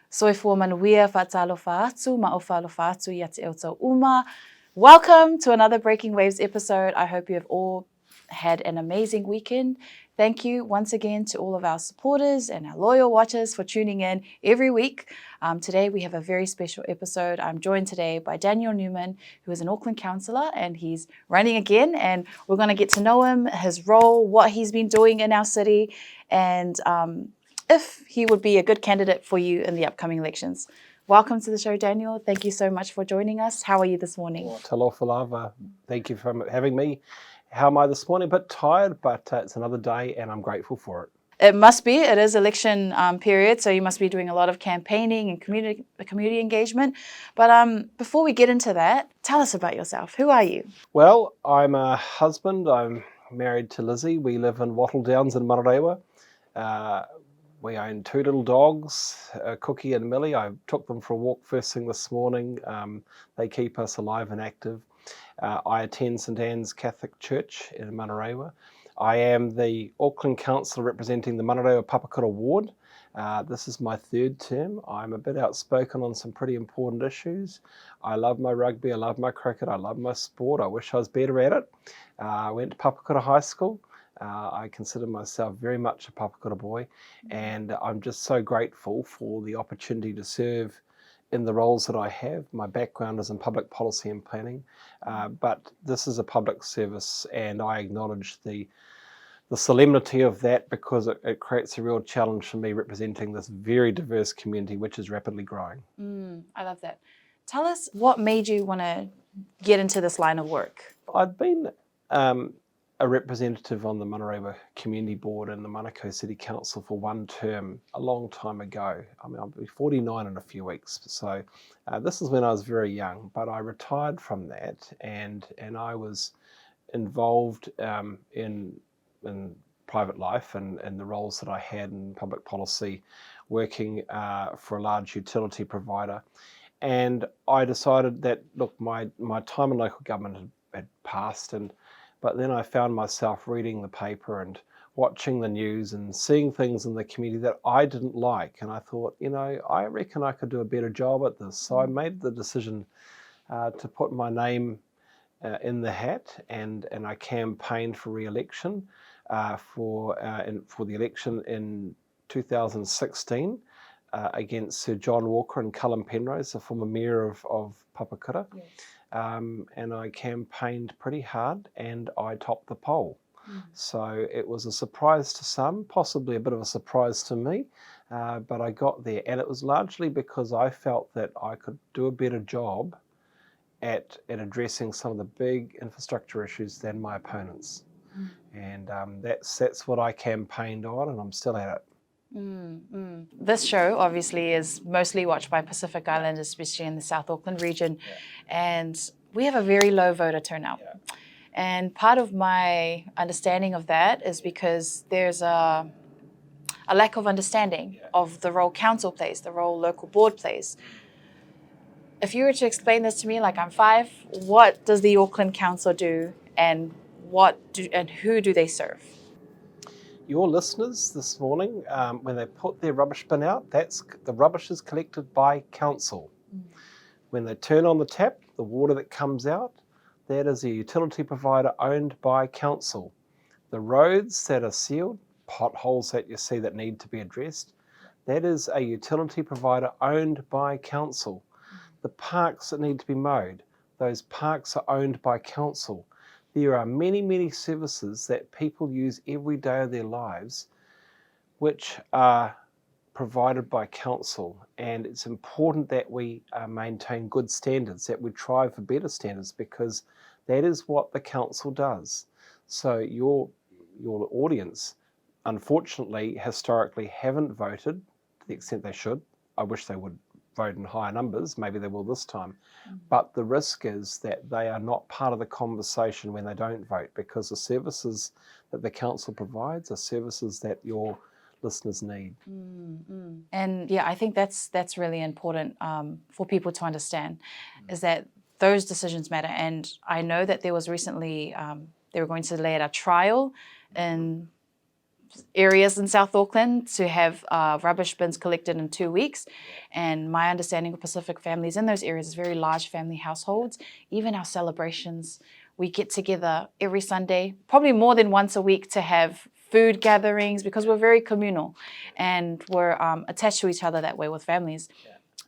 Soifua manuia whaatalofa atu, ma'ofalofa atu ia te eutau uma. Welcome to another Breaking Waves episode. I hope you have all had an amazing weekend. Thank you once again to all of our supporters and our loyal watchers for tuning in every week. Today we have a very special episode. I'm joined today by Daniel Newman, who is an Auckland councillor, and he's running again, and we're going to get to know him, his role, what he's been doing in our city, and if he would be a good candidate for you in the upcoming elections. Welcome to the show, Daniel. Thank you so much for joining us. How are you this morning? Talofa lava. Thank you for having me. How am I this morning? A bit tired, but it's another day and I'm grateful for it. It must be. It is election period, so you must be doing a lot of campaigning and community engagement. But before we get into that, tell us about yourself. Who are you? Well, I'm a husband. I'm married to Lizzie. We live in Wattle Downs in Manurewa. We own two little dogs, Cookie and Millie. I took them for a walk first thing this morning. They keep us alive and active. I attend St Anne's Catholic Church in Manurewa. I am the Auckland Councillor representing the Manurewa-Papakura ward. This is my third term. I'm a bit outspoken on some pretty important issues. I love my rugby, I love my cricket, I love my sport. I wish I was better at it. I went to Papakura High School. I consider myself very much a Papakura boy, and I'm just so grateful for the opportunity to serve in the roles that I have. My background is in public policy and planning, but this is a public service, and I acknowledge the solemnity of that because it creates a real challenge for me representing this very diverse community which is rapidly growing. I love that. Tell us what made you want to get into this line of work. I've been a representative on the Manurewa Community Board and the Manukau City Council for one term a long time ago. I mean, I'll be 49 in a few weeks, so this is when I was very young, but I retired from that and I was involved in private life and the roles that I had in public policy, working for a large utility provider. And I decided that, look, my time in local government had passed, but then I found myself reading the paper and watching the news and seeing things in the community that I didn't like. And I thought, I reckon I could do a better job at this. So I made the decision to put my name in the hat, and I campaigned for re-election for the election in 2016 against Sir John Walker and Cullen Penrose, the former mayor of Papakura. Yes. And I campaigned pretty hard and I topped the poll. So it was a surprise to some, possibly a bit of a surprise to me, but I got there, and it was largely because I felt that I could do a better job at addressing some of the big infrastructure issues than my opponents. And that's what I campaigned on, and I'm still at it. This show obviously is mostly watched by Pacific Islanders, especially in the South Auckland region, and we have a very low voter turnout. And part of my understanding of that is because there's a lack of understanding of the role council plays, the role local board plays. If you were to explain this to me, like I'm 5, what does the Auckland Council do, and who do they serve? Your listeners this morning, when they put their rubbish bin out, the rubbish is collected by council. When they turn on the tap, the water that comes out, that is a utility provider owned by council. The roads that are sealed, potholes that you see that need to be addressed, that is a utility provider owned by council. The parks that need to be mowed, those parks are owned by council. There are many, many services that people use every day of their lives which are provided by council, and it's important that we maintain good standards, that we try for better standards, because that is what the council does. So your audience, unfortunately, historically haven't voted to the extent they should. I wish they would vote in higher numbers, maybe they will this time, but the risk is that they are not part of the conversation when they don't vote, because the services that the council provides are services that your listeners need. And yeah, I think that's really important for people to understand, is that those decisions matter. And I know that there was recently, they were going to lay out a trial in areas in South Auckland to have rubbish bins collected in 2 weeks. And my understanding of Pacific families in those areas is very large family households. Even our celebrations, we get together every Sunday, probably more than once a week, to have food gatherings because we're very communal and we're attached to each other that way with families.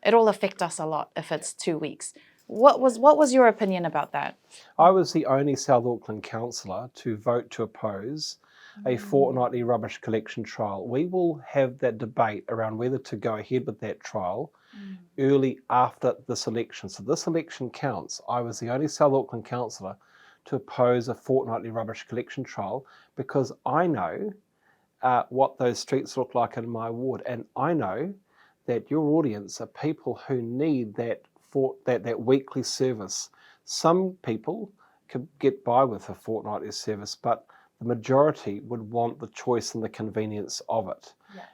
It'll affect us a lot if it's 2 weeks. What was your opinion about that? I was the only South Auckland councillor to vote to oppose a fortnightly rubbish collection trial. We will have that debate around whether to go ahead with that trial early after this election. So this election counts. I was the only South Auckland councillor to oppose a fortnightly rubbish collection trial because I know what those streets look like in my ward, and I know that your audience are people who need that weekly service. Some people could get by with a fortnightly service, but the majority would want the choice and the convenience of it.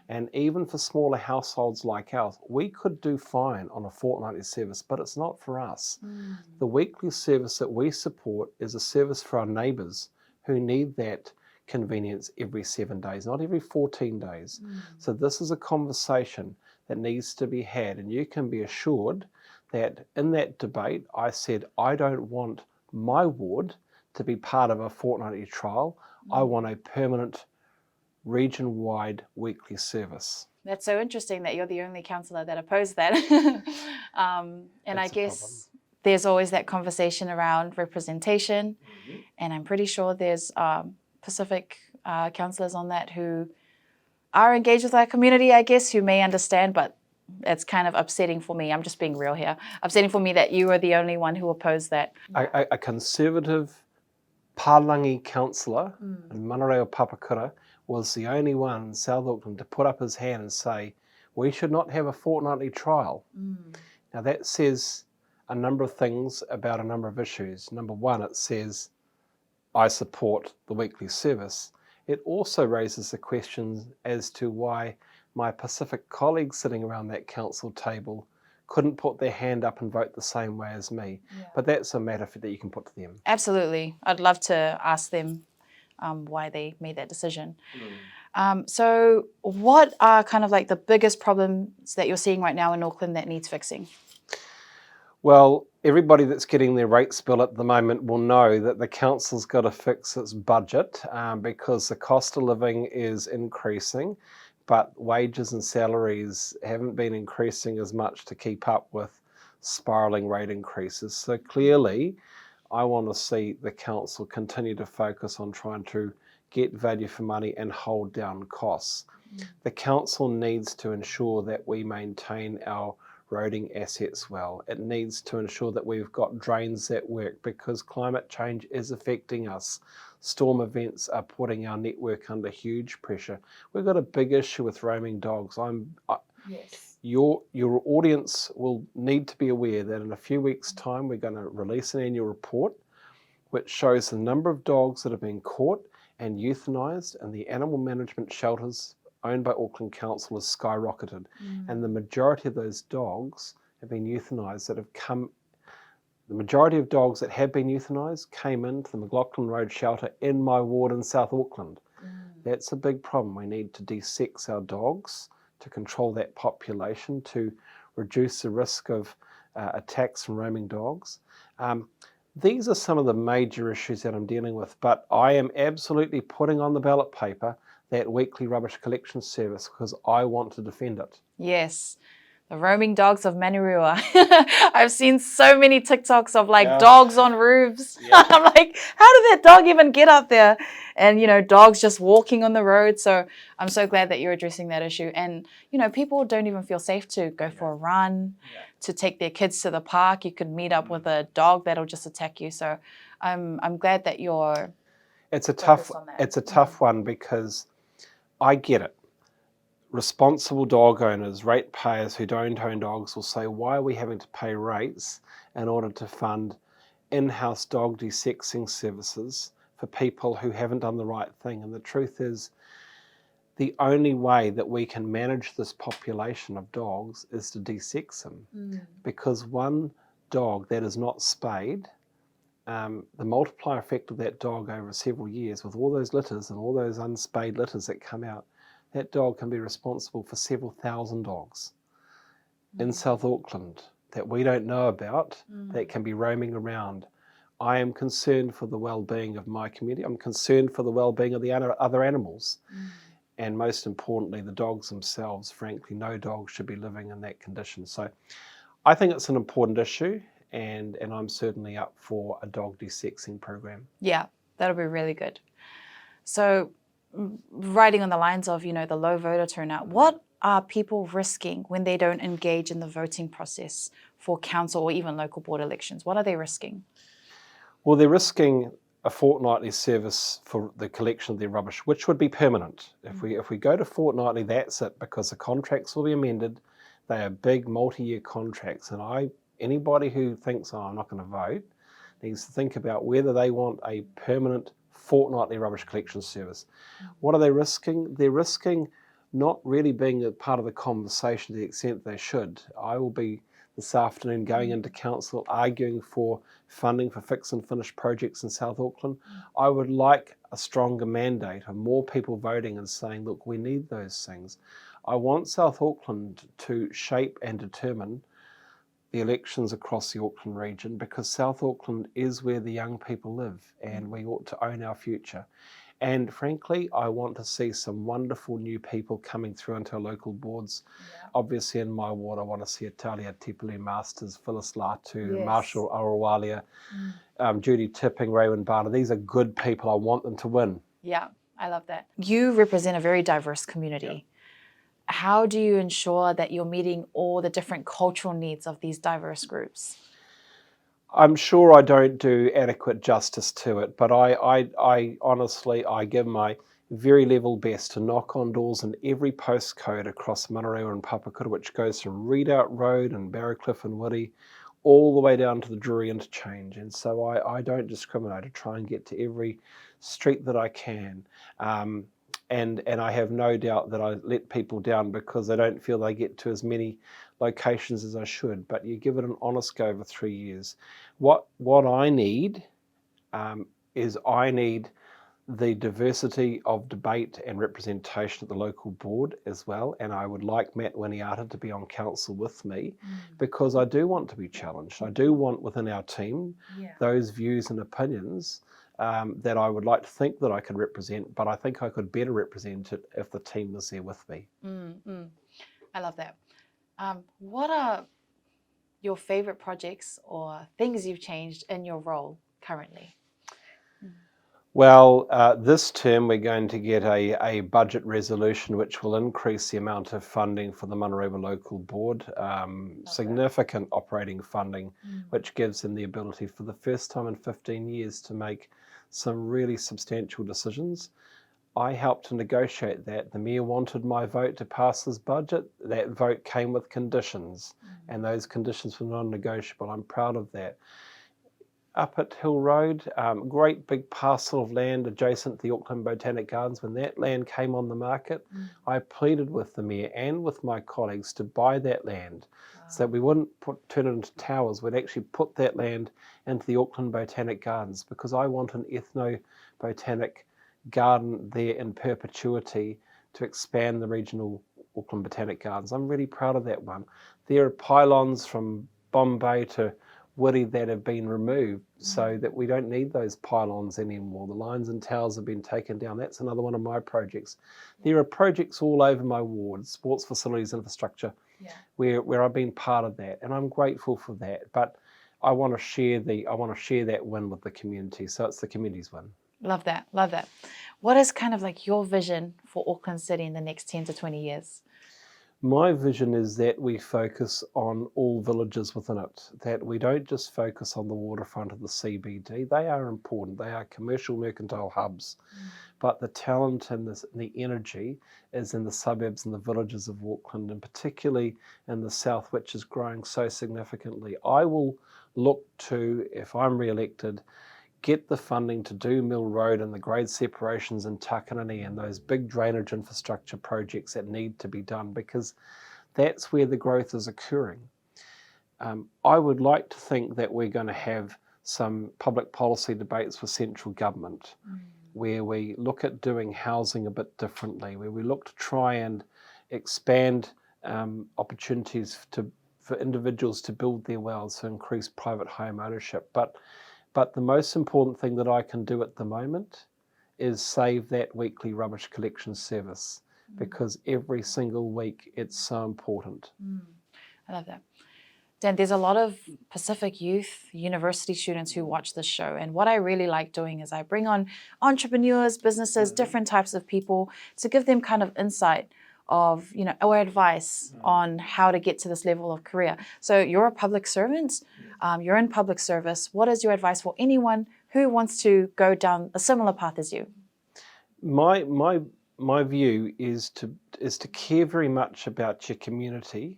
And even for smaller households like ours, we could do fine on a fortnightly service, but it's not for us. The weekly service that we support is a service for our neighbours who need that convenience every 7 days, not every 14 days. So this is a conversation that needs to be had, and you can be assured that in that debate I said I don't want my ward to be part of a fortnightly trial. I want a permanent region-wide weekly service. That's so interesting that you're the only councillor that opposed that. And I guess there's always that conversation around representation, and I'm pretty sure there's Pacific councillors on that who are engaged with our community, I guess, who may understand, but it's kind of upsetting for me. I'm just being real here. Upsetting for me that you are the only one who opposed that. A conservative Palangi councillor in Manurewa-Papakura was the only one in South Auckland to put up his hand and say, we should not have a fortnightly trial. Now that says a number of things about a number of issues. Number one, it says, I support the weekly service. It also raises the question as to why my Pacific colleagues sitting around that council table couldn't put their hand up and vote the same way as me. But that's a matter that you can put to them. Absolutely. I'd love to ask them why they made that decision. So what are kind of like the biggest problems that you're seeing right now in Auckland that needs fixing? Well, everybody that's getting their rates bill at the moment will know that the council's got to fix its budget because the cost of living is increasing, but wages and salaries haven't been increasing as much to keep up with spiralling rate increases. So clearly, I want to see the council continue to focus on trying to get value for money and hold down costs. The council needs to ensure that we maintain our roading assets well. It needs to ensure that we've got drains that work because climate change is affecting us. Storm events are putting our network under huge pressure. We've got a big issue with roaming dogs. Your audience will need to be aware that in a few weeks' time we're going to release an annual report which shows the number of dogs that have been caught and euthanized in the animal management shelters owned by Auckland Council has skyrocketed. And the majority of those dogs have been euthanized that have come. The majority of dogs that have been euthanized came into the McLaughlin Road shelter in my ward in South Auckland. That's a big problem. We need to de-sex our dogs to control that population, to reduce the risk of attacks from roaming dogs. These are some of the major issues that I'm dealing with, but I am absolutely putting on the ballot paper that weekly rubbish collection service because I want to defend it. Yes. The roaming dogs of Manurewa. I've seen so many TikToks of dogs on roofs. I'm like, how did that dog even get up there? And, dogs just walking on the road. So I'm so glad that you're addressing that issue. And, people don't even feel safe to go for a run, to take their kids to the park. You could meet up with a dog that'll just attack you. So I'm glad that you're focused on that. It's a tough one because I get it. Responsible dog owners, ratepayers who don't own dogs will say, why are we having to pay rates in order to fund in-house dog de-sexing services for people who haven't done the right thing? And the truth is, the only way that we can manage this population of dogs is to de-sex them. Because one dog that is not spayed, the multiplier effect of that dog over several years with all those litters and all those unspayed litters that come out, that dog can be responsible for several thousand dogs in South Auckland that we don't know about that can be roaming around. I am concerned for the well-being of my community. I'm concerned for the well-being of the other animals. And most importantly, the dogs themselves. Frankly, no dog should be living in that condition. So I think it's an important issue, and I'm certainly up for a dog de-sexing program. Yeah, that'll be really good. So riding on the lines of, the low voter turnout, what are people risking when they don't engage in the voting process for council or even local board elections? What are they risking? Well, they're risking a fortnightly service for the collection of their rubbish, which would be permanent. If we go to fortnightly, that's it, because the contracts will be amended. They are big multi-year contracts, and anybody who thinks, I'm not going to vote, needs to think about whether they want a permanent fortnightly rubbish collection service. What are they risking? They're risking not really being a part of the conversation to the extent they should. I will be this afternoon going into council arguing for funding for fix and finish projects in South Auckland. I would like a stronger mandate of more people voting and saying, look, we need those things. I want South Auckland to shape and determine the elections across the Auckland region, because South Auckland is where the young people live, and we ought to own our future. And frankly, I want to see some wonderful new people coming through into our local boards. Obviously, in my ward, I want to see Atalia Tipuli Masters, Phyllis Latu, Marshall Arawalia, Judy Tipping, Raywin Barner. These are good people. I want them to win. Yeah, I love that. You represent a very diverse community. How do you ensure that you're meeting all the different cultural needs of these diverse groups? I'm sure I don't do adequate justice to it, but I honestly, I give my very level best to knock on doors in every postcode across Manurewa-Papakura, which goes from Redoubt Road and Barracliff and Woody all the way down to the Drury interchange. And so I don't discriminate. I try and get to every street that I can. And I have no doubt that I let people down because I don't feel they get to as many locations as I should. But you give it an honest go over 3 years. What I need is I need the diversity of debate and representation at the local board as well. And I would like Matt Winiata to be on council with me because I do want to be challenged. I do want within our team those views and opinions that I would like to think that I could represent, but I think I could better represent it if the team was there with me. I love that. What are your favourite projects or things you've changed in your role currently? Well, this term we're going to get a budget resolution which will increase the amount of funding for the Manurewa Local Board, significant operating funding, which gives them the ability for the first time in 15 years to make some really substantial decisions. I helped to negotiate that. The Mayor wanted my vote to pass this budget. That vote came with conditions, and those conditions were non-negotiable. I'm proud of that. Up at Hill Road, great big parcel of land adjacent to the Auckland Botanic Gardens. When that land came on the market, I pleaded with the Mayor and with my colleagues to buy that land so that we wouldn't turn it into towers. We'd actually put that land into the Auckland Botanic Gardens because I want an ethno-botanic garden there in perpetuity to expand the regional Auckland Botanic Gardens. I'm really proud of that one. There are pylons from Bombay to Woody that have been removed so that we don't need those pylons anymore. The lines and towers have been taken down. That's another one of my projects. There are projects all over my ward, sports facilities, infrastructure, where I've been part of that, and I'm grateful for that. But I want to share that win with the community, so it's the community's win. Love that, love that. What is kind of like your vision for Auckland City in the next 10 to 20 years? My vision is that we focus on all villages within it, that we don't just focus on the waterfront of the CBD. They are important. They are commercial mercantile hubs. But the talent and the energy is in the suburbs and the villages of Auckland, and particularly in the south, which is growing so significantly. I will look to, if I'm re-elected, get the funding to do Mill Road and the grade separations in Takanini and those big drainage infrastructure projects that need to be done, because that's where the growth is occurring. I would like to think that we're going to have some public policy debates with central government where we look at doing housing a bit differently, where we look to try and expand opportunities for individuals to build their wells, to increase private home ownership. But the most important thing that I can do at the moment is save that weekly rubbish collection service, because every single week it's so important. I love that. Dan, there's a lot of Pacific youth university students who watch this show, and what I really like doing is I bring on entrepreneurs, businesses, different types of people to give them kind of insight of, or advice on how to get to this level of career. So you're a public servant, you're in public service. What is your advice for anyone who wants to go down a similar path as you? My view is to care very much about your community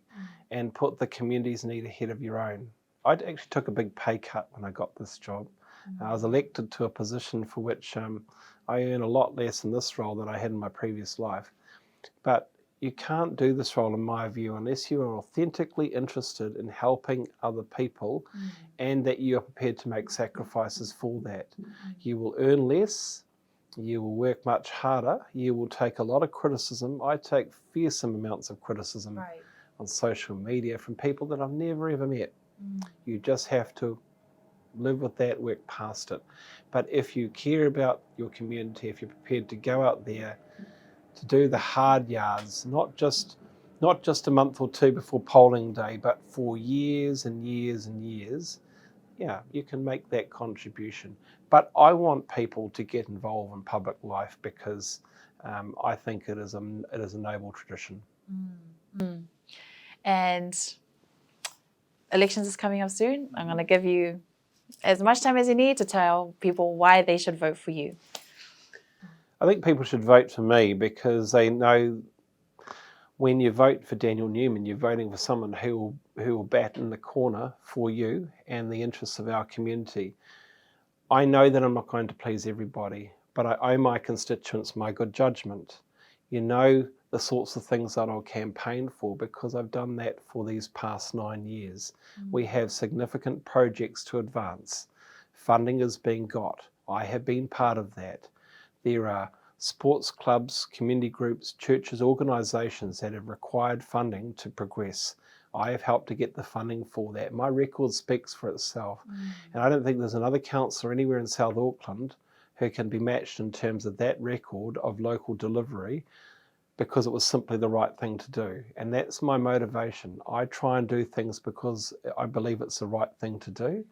and put the community's need ahead of your own. I actually took a big pay cut when I got this job. I was elected to a position for which I earn a lot less in this role than I had in my previous life. But you can't do this role, in my view, unless you are authentically interested in helping other people and that you are prepared to make sacrifices for that. You will earn less, you will work much harder, you will take a lot of criticism. I take fearsome amounts of criticism on social media from people that I've never ever met. You just have to live with that, work past it. But if you care about your community, if you're prepared to go out there to do the hard yards, not just a month or two before polling day, but for years and years and years, yeah, you can make that contribution. But I want people to get involved in public life, because I think it is a noble tradition. And elections is coming up soon. I'm going to give you as much time as you need to tell people why they should vote for you. I think people should vote for me because they know when you vote for Daniel Newman, you're voting for someone who will bat in the corner for you and the interests of our community. I know that I'm not going to please everybody, but I owe my constituents my good judgment. You know the sorts of things that I'll campaign for, because I've done that for these past 9 years. We have significant projects to advance. Funding is being got. I have been part of that. There are sports clubs, community groups, churches, organisations that have required funding to progress. I have helped to get the funding for that. My record speaks for itself. And I don't think there's another councillor anywhere in South Auckland who can be matched in terms of that record of local delivery, because it was simply the right thing to do. And that's my motivation. I try and do things because I believe it's the right thing to do.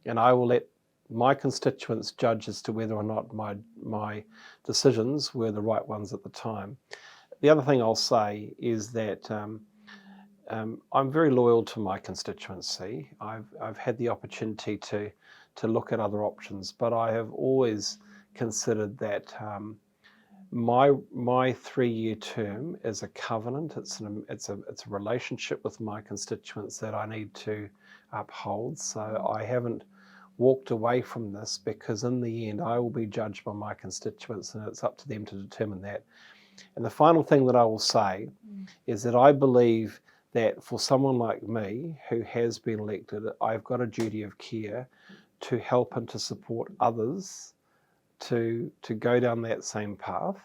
And I will let my constituents judge as to whether or not my decisions were the right ones at the time. The other thing I'll say is that I'm very loyal to my constituency. I've had the opportunity to look at other options, but I have always considered that my 3-year term is a covenant. It's a relationship with my constituents that I need to uphold. So I haven't walked away from this, because in the end I will be judged by my constituents, and it's up to them to determine that. And the final thing that I will say is that I believe that for someone like me who has been elected, I've got a duty of care to help and to support others to go down that same path,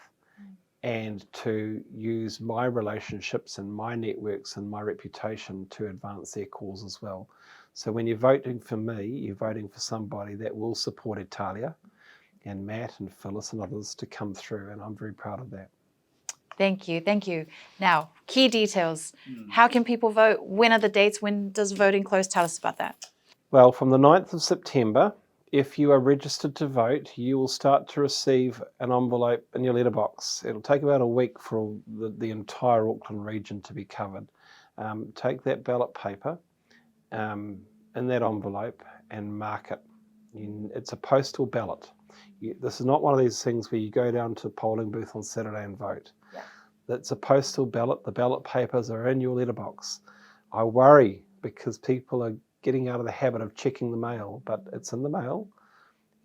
and to use my relationships and my networks and my reputation to advance their cause as well. So when you're voting for me, you're voting for somebody that will support Italia and Matt and Phyllis and others to come through, and I'm very proud of that. Thank you, thank you. Now, key details. How can people vote? When are the dates? When does voting close? Tell us about that. Well, from the 9th of September, if you are registered to vote, you will start to receive an envelope in your letterbox. It'll take about a week for the entire Auckland region to be covered. Take that ballot paper in that envelope and mark it. It's a postal ballot. This is not one of these things where you go down to a polling booth on Saturday and vote. It's a postal ballot. The ballot papers are in your letterbox. I worry because people are getting out of the habit of checking the mail, but it's in the mail,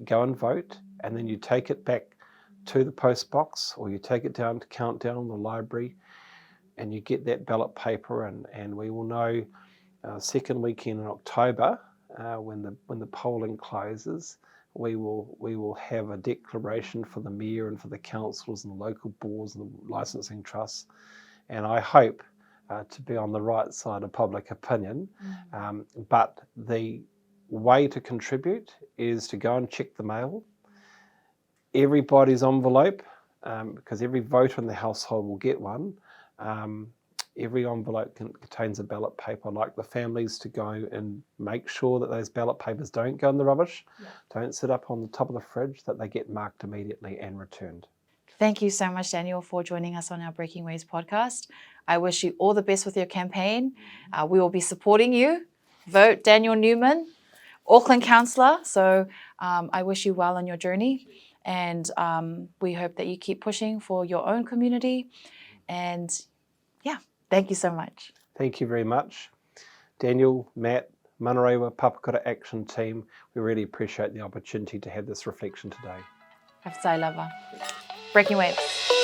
go and vote, and then you take it back to the post box, or you take it down to Countdown in the library, and you get that ballot paper, and we will know second weekend in October, when the polling closes, we will have a declaration for the mayor and for the councillors and the local boards and the licensing trusts, and I hope to be on the right side of public opinion. But the way to contribute is to go and check the mail, everybody's envelope, because every voter in the household will get one. Every envelope contains a ballot paper. I'd like the families to go and make sure that those ballot papers don't go in the rubbish, don't sit up on the top of the fridge, that they get marked immediately and returned. Thank you so much, Daniel, for joining us on our Breaking Waves podcast. I wish you all the best with your campaign. We will be supporting you. Vote Daniel Newman, Auckland Councillor. So I wish you well on your journey. And we hope that you keep pushing for your own community. And thank you so much. Thank you very much. Daniel, Matt, Manurewa-Papakura Action Team, we really appreciate the opportunity to have this reflection today. Breaking Waves.